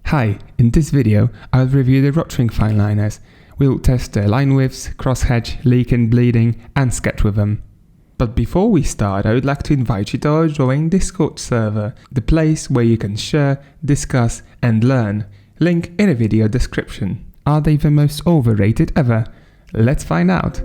Hi, in this video I'll review the Rotring Fineliners. We'll test their line widths, crosshatch, leak and bleeding, and sketch with them. But before we start, I would like to invite you to our Drawing Discord server, the place where you can share, discuss and learn. Link in the video description. Are they the most overrated ever? Let's find out.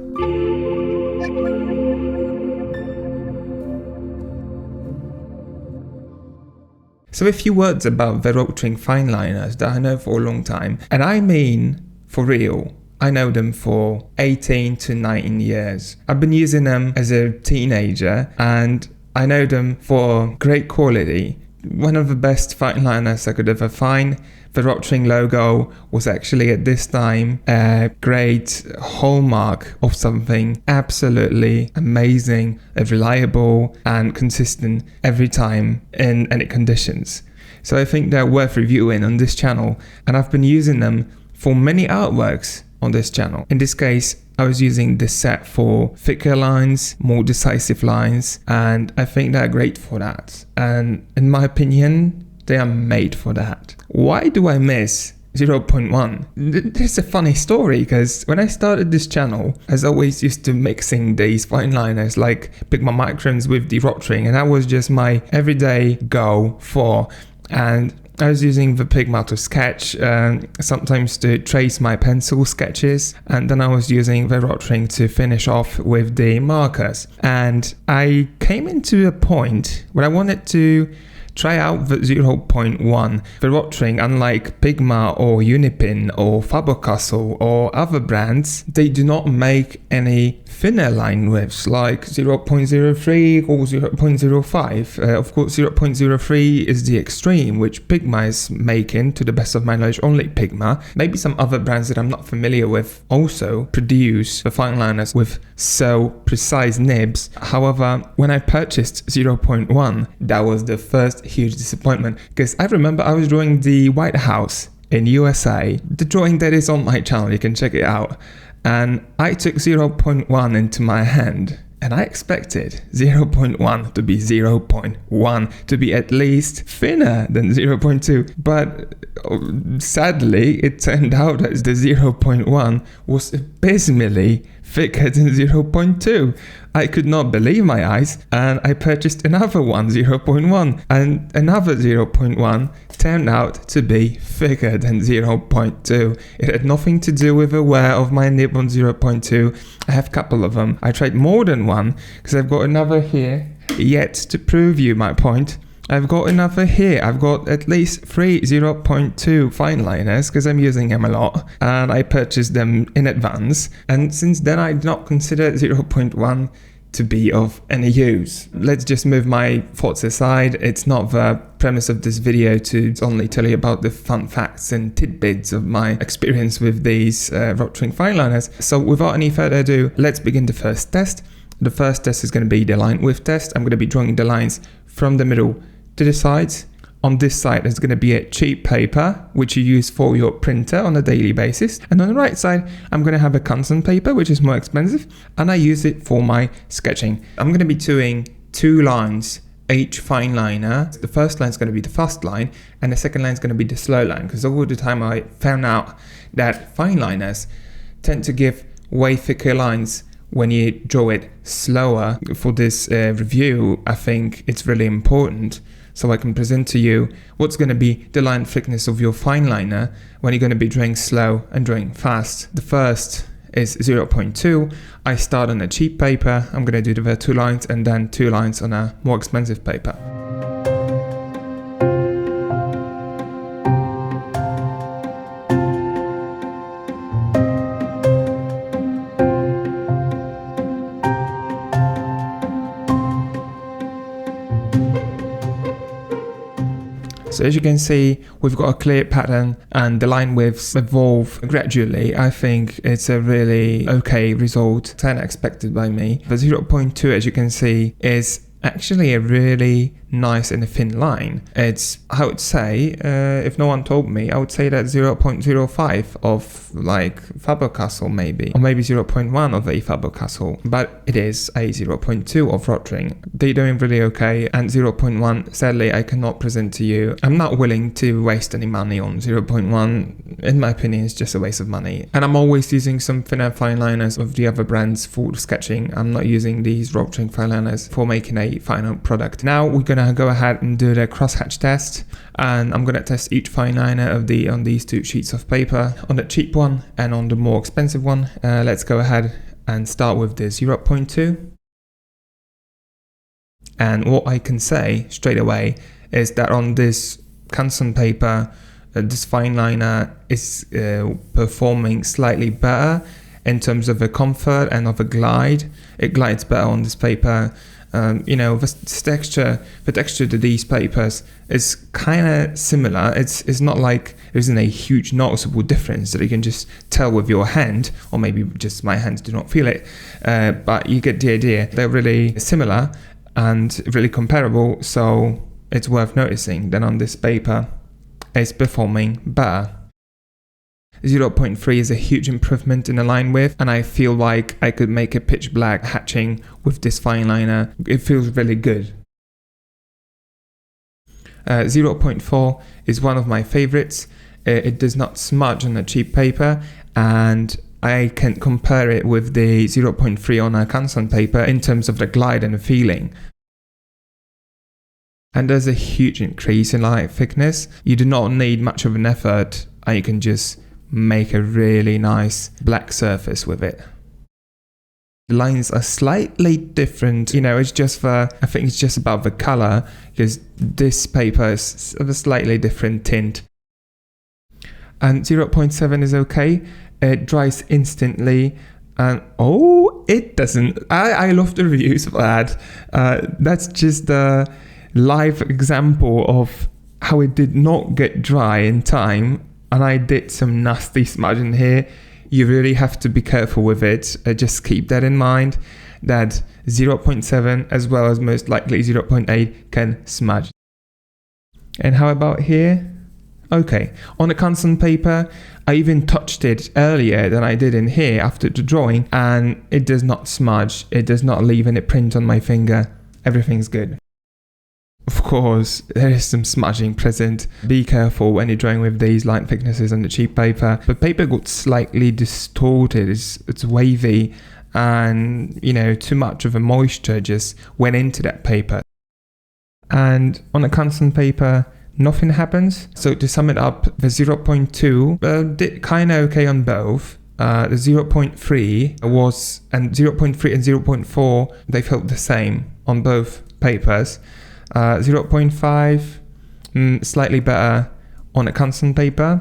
So a few words about the Rotring Fineliners that I know for a long time, and I mean for real. I know them for 18 to 19 years. I've been using them as a teenager and I know them for great quality. One of the best fineliners I could ever find. The Rotring logo was actually at this time a great hallmark of something absolutely amazing, reliable and consistent every time in any conditions. So I think they're worth reviewing on this channel, and I've been using them for many artworks on this channel. In this case, I was using this set for thicker lines, more decisive lines, and I think they're great for that. And in my opinion, they are made for that. Why do I miss 0.1? There's a funny story, because when I started this channel, I was always used to mixing these fineliners like Pigma Microns with the Rotring, and that was just my everyday go for. And I was using the Pigma to sketch, sometimes to trace my pencil sketches, and then I was using the Rotring to finish off with the markers. And I came into a point where I wanted to try out the 0.1. The Rotring, unlike Pigma or Unipin or Faber or other brands, they do not make any thinner line widths like 0.03 or 0.05. Of course, 0.03 is the extreme, which Pigma is making, to the best of my knowledge, only Pigma. Maybe some other brands that I'm not familiar with also produce the fineliners with so precise nibs. However, when I purchased 0.1, that was the first huge disappointment, because I remember I was drawing the White House in USA, the drawing that is on my channel, you can check it out, and I took 0.1 into my hand and I expected 0.1 to be 0.1 to be at least thinner than 0.2, but sadly it turned out that the 0.1 was abysmally thicker than 0.2. I could not believe my eyes, and I purchased another one, 0.1, and another 0.1 turned out to be thicker than 0.2. It had nothing to do with the wear of my nib on 0.2. I have a couple of them. I tried more than one, because I've got another here, yet to prove you my point. I've got another here. I've got at least 3 0.2 fineliners because I'm using them a lot, and I purchased them in advance, and since then I did not consider 0.1 to be of any use. Let's just move my thoughts aside. It's not the premise of this video to only tell you about the fun facts and tidbits of my experience with these Rotring fineliners. So without any further ado, let's begin the first test. The first test is going to be the line width test. I'm going to be drawing the lines from the middle to the sides. On this side there's going to be a cheap paper which you use for your printer on a daily basis, and on the right side I'm going to have a Canson paper which is more expensive, and I use it for my sketching. I'm going to be doing 2 lines each fineliner. The first line is going to be the fast line and the second line is going to be the slow line, because over the time I found out that fineliners tend to give way thicker lines when you draw it slower. For this review, I think it's really important so I can present to you what's going to be the line thickness of your fineliner when you're going to be drawing slow and drawing fast. The first is 0.2. I start on a cheap paper. I'm going to do the 2 lines and then 2 lines on a more expensive paper. So as you can see, we've got a clear pattern and the line widths evolve gradually. I think it's a really okay result, 10 expected by me. The 0.2, as you can see, is actually a really nice and a thin line. It's, I would say, if no one told me, I would say that 0.05 of like Faber Castell maybe, or maybe 0.1 of a Faber Castell, but it is a 0.2 of Rotring. They're doing really okay, and 0.1, sadly, I cannot present to you. I'm not willing to waste any money on 0.1. In my opinion, it's just a waste of money. And I'm always using some thinner fine liners of the other brands for sketching. I'm not using these Rotring fine liners for making a final product. Now we're gonna go ahead and do the crosshatch test, and I'm gonna test each fine liner of on these two sheets of paper, on the cheap one and on the more expensive one. Let's go ahead and start with the 0.2. And what I can say straight away is that on this Canson paper, this fine liner is performing slightly better in terms of the comfort and of a glide. It glides better on this paper. You know, the texture to these papers is kind of similar. It's not like there isn't a huge noticeable difference that you can just tell with your hand, or maybe just my hands do not feel it, but you get the idea. They're really similar and really comparable, so it's worth noticing that on this paper it's performing better. 0.3 is a huge improvement in the line width, and I feel like I could make a pitch black hatching with this fine liner. It feels really good. 0.4 is one of my favorites. It does not smudge on a cheap paper, and I can compare it with the 0.3 on a Canson paper in terms of the glide and the feeling. And there's a huge increase in light thickness. You do not need much of an effort, and you can just make a really nice black surface with it. The lines are slightly different, you know, it's just I think it's just about the color, because this paper is of a slightly different tint. And 0.7 is okay. It dries instantly, and oh, it doesn't. I love the reviews for that. That's just a live example of how it did not get dry in time. And I did some nasty smudging here. You really have to be careful with it. Just keep that in mind, that 0.7 as well as most likely 0.8 can smudge. And how about here? Okay, on the Canson paper, I even touched it earlier than I did in here after the drawing, and it does not smudge. It does not leave any print on my finger. Everything's good. Of course, there is some smudging present. Be careful when you're drawing with these line thicknesses on the cheap paper. The paper got slightly distorted, it's wavy, and you know, too much of a moisture just went into that paper. And on a Canson paper, nothing happens. So to sum it up, the 0.2 did kind of okay on both. The 0.3 was, and 0.3 and 0.4, they felt the same on both papers. 0.5 slightly better on a Canson paper,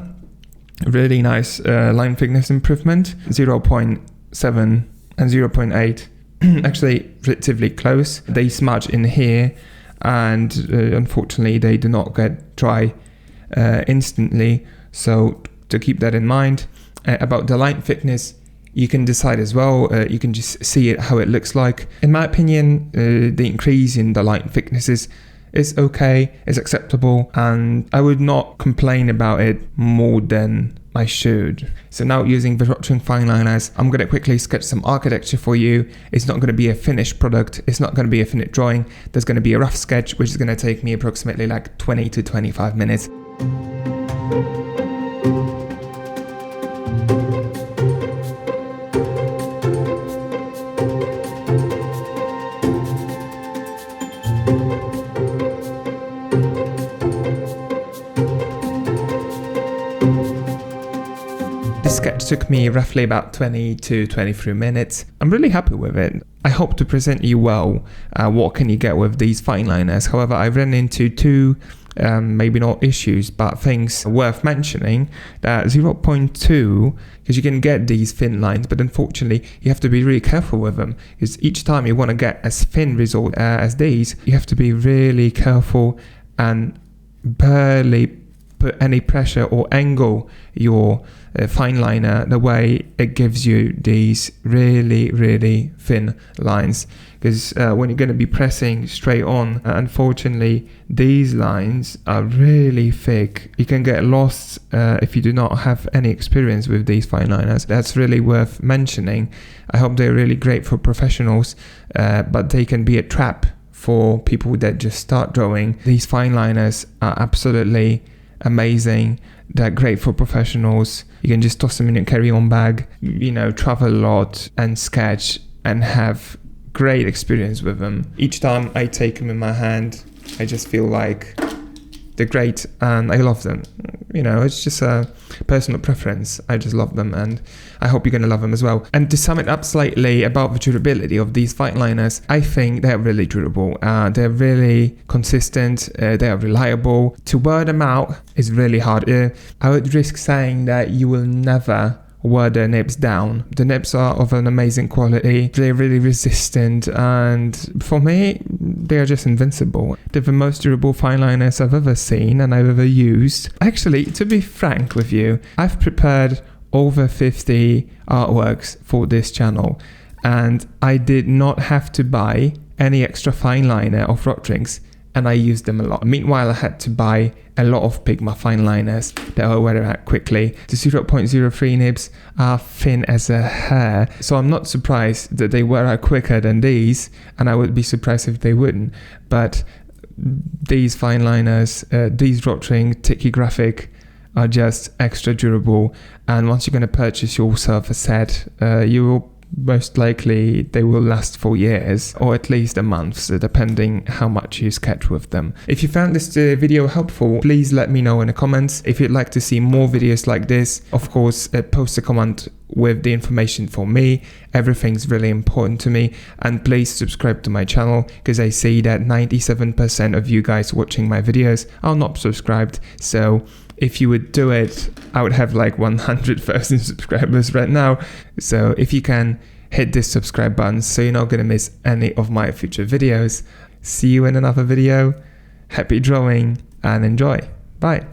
really nice line thickness improvement. 0.7 and 0.8 actually relatively close. They smudge in here, and unfortunately they do not get dry instantly, so to keep that in mind. About the line thickness, you can decide as well. You can just see it how it looks like. In my opinion, the increase in the line thicknesses is okay, is acceptable, and I would not complain about it more than I should. So now, using the Rotring fine liners, I'm going to quickly sketch some architecture for you. It's not going to be a finished product, it's not going to be a finished drawing. There's going to be a rough sketch, which is going to take me approximately like 20 to 25 minutes. This sketch took me roughly about 20 to 23 minutes. I'm really happy with it. I hope to present you well what can you get with these fine liners. However, I've run into two maybe not issues, but things worth mentioning. That 0.2, because you can get these thin lines, but unfortunately you have to be really careful with them, because each time you want to get as thin result as these, you have to be really careful and barely put any pressure or angle your fine liner, the way it gives you these really, really thin lines. Because when you're going to be pressing straight on, unfortunately, these lines are really thick. You can get lost if you do not have any experience with these fine liners. That's really worth mentioning. I hope they're really great for professionals, but they can be a trap for people that just start drawing. These fine liners are absolutely amazing. They're great for professionals. You can just toss them in your carry-on bag, travel a lot and sketch and have great experience with them. Each time I take them in my hand, I just feel like they're great and I love them. It's just a personal preference. I just love them and I hope you're going to love them as well. And to sum it up slightly about the durability of these fine liners, I think they're really durable. They're really consistent. They are reliable. To wear them out is really hard. I would risk saying that you will never wear their nibs down. The nibs are of an amazing quality. They're really resistant, and for me, they are just invincible. They're the most durable fine liners I've ever seen and I've ever used. Actually, to be frank with you, I've prepared over 50 artworks for this channel, and I did not have to buy any extra fine liner of Rotrings, and I used them a lot. Meanwhile, I had to buy a lot of Pigma fine liners that I wear out quickly. The 0.03 nibs are thin as a hair, so I'm not surprised that they wear out quicker than these, and I would be surprised if they wouldn't. But these fine liners, these Rotring Tikky graphic, are just extra durable, and once you're going to purchase yourself a set, you will most likely they will last for years, or at least a month, so depending how much you sketch with them. If you found this video helpful, please let me know in the comments. If you'd like to see more videos like this, of course, post a comment with the information for me. Everything's really important to me, and please subscribe to my channel, because I see that 97% of you guys watching my videos are not subscribed. So if you would do it, I would have like 100,000 subscribers right now. So if you can, hit this subscribe button so you're not going to miss any of my future videos. See you in another video. Happy drawing and enjoy. Bye.